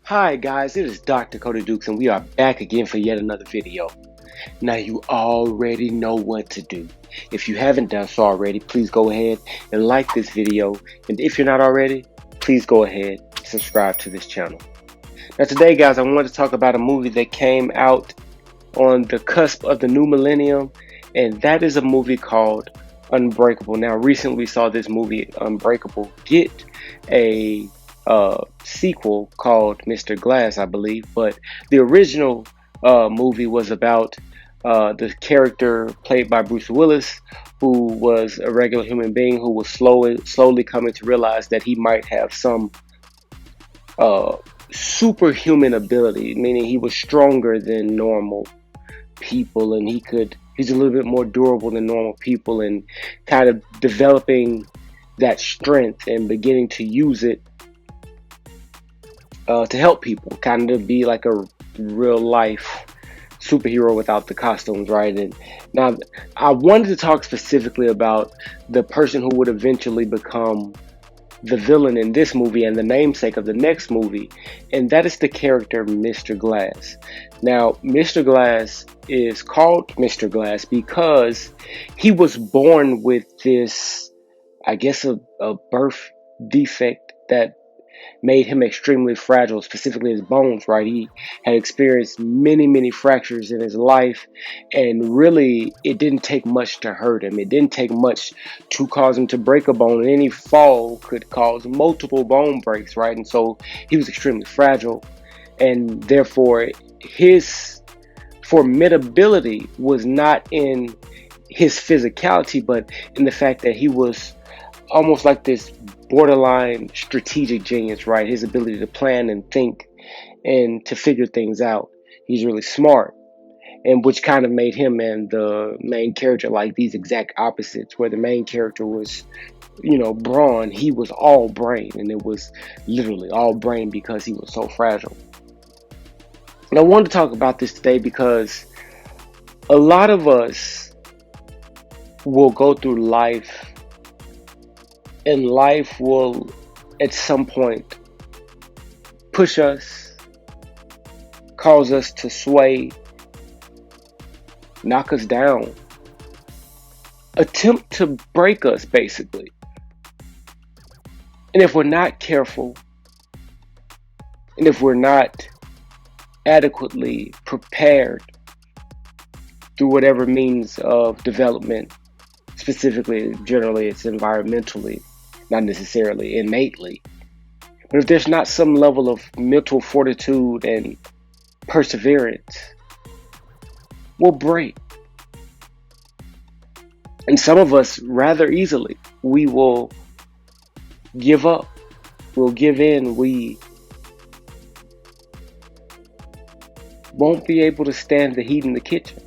Hi guys, it is Dr. Cody Dukes and we are back again for yet another video. Now you already know what to do. If you haven't done so already, please go ahead and like this video. And if you're not already, please go ahead and subscribe to this channel. Now today guys, I want to talk about a movie that came out on the cusp of the new millennium, and that is a movie called Unbreakable. Now recently we saw this movie Unbreakable get a sequel called Mr. Glass, I believe, but the original movie was about the character played by Bruce Willis, who was a regular human being who was slowly coming to realize that he might have some superhuman ability, meaning he was stronger than normal people and he's a little bit more durable than normal people, and kind of developing that strength and beginning to use it to help people, kind of be like a real life superhero without the costumes, right? And now I wanted to talk specifically about the person who would eventually become the villain in this movie and the namesake of the next movie, and that is the character Mr. Glass. Now, Mr. Glass is called Mr. Glass because he was born with this, I guess, a birth defect that made him extremely fragile, specifically his bones, right? He had experienced many fractures in his life, and really it didn't take much to hurt him. It didn't take much to cause him to break a bone, and any fall could cause multiple bone breaks, right? And so he was extremely fragile, and therefore his formidability was not in his physicality, but in the fact that he was almost like this borderline strategic genius, right? His ability to plan and think and to figure things out. He's really smart, and which kind of made him and the main character like these exact opposites, where the main character was, brawn. He was all brain, and it was literally all brain because he was so fragile. And I wanted to talk about this today because a lot of us will go through life, and life will at some point push us, cause us to sway, knock us down, attempt to break us basically. And if we're not careful, and if we're not adequately prepared through whatever means of development, specifically, generally it's environmentally, not necessarily innately, but if there's not some level of mental fortitude and perseverance, we'll break. And some of us, rather easily, we will give up, we'll give in, we won't be able to stand the heat in the kitchen.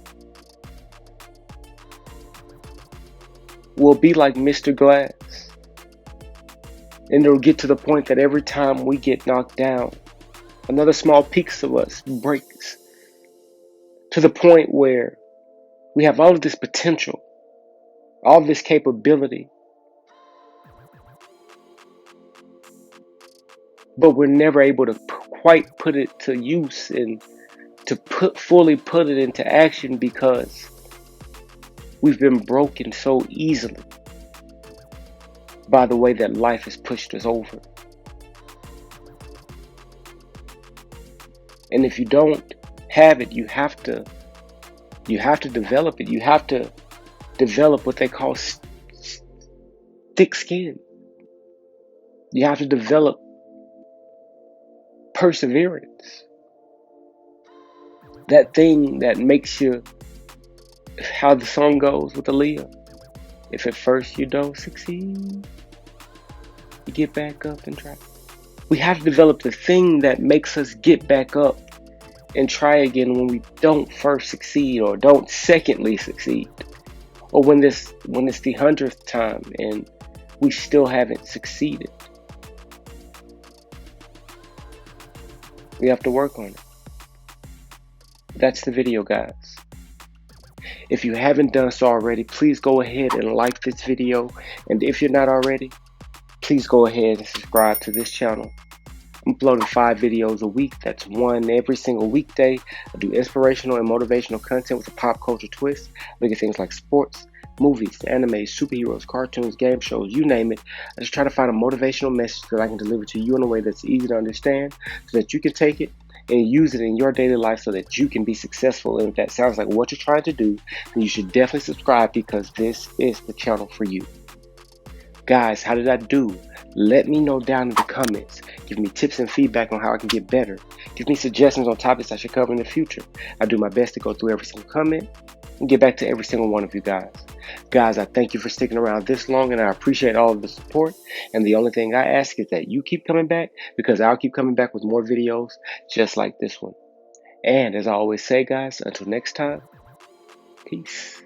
We'll be like Mr. Glass. And it'll get to the point that every time we get knocked down, another small piece of us breaks, to the point where we have all of this potential, all of this capability, but we're never able to quite put it to use and to fully put it into action because we've been broken so easily by the way that life has pushed us over. And if you don't have it, you have to develop it. You have to develop what they call thick skin. You have to develop perseverance. That thing that makes you, how the song goes with Aaliyah, if at first you don't succeed, you get back up and try. We have to develop the thing that makes us get back up and try again when we don't first succeed, or don't secondly succeed, or when it's the 100th time and we still haven't succeeded. We have to work on it. That's the video, guys. If you haven't done so already, please go ahead and like this video. And if you're not already, please go ahead and subscribe to this channel. I'm I'm uploading 5 videos a week. That's one every single weekday. I do inspirational and motivational content with a pop culture twist. Look at things like sports, movies, anime, superheroes, cartoons, game shows, you name it. I just try to find a motivational message that I can deliver to you in a way that's easy to understand so that you can take it and use it in your daily life so that you can be successful. And if that sounds like what you're trying to do, then you should definitely subscribe because this is the channel for you. Guys, how did I do? Let me know down in the comments. Give me tips and feedback on how I can get better. Give me suggestions on topics I should cover in the future. I do my best to go through every single comment and get back to every single one of you guys. Guys, I thank you for sticking around this long and I appreciate all of the support. And the only thing I ask is that you keep coming back because I'll keep coming back with more videos just like this one. And as I always say, guys, until next time, peace.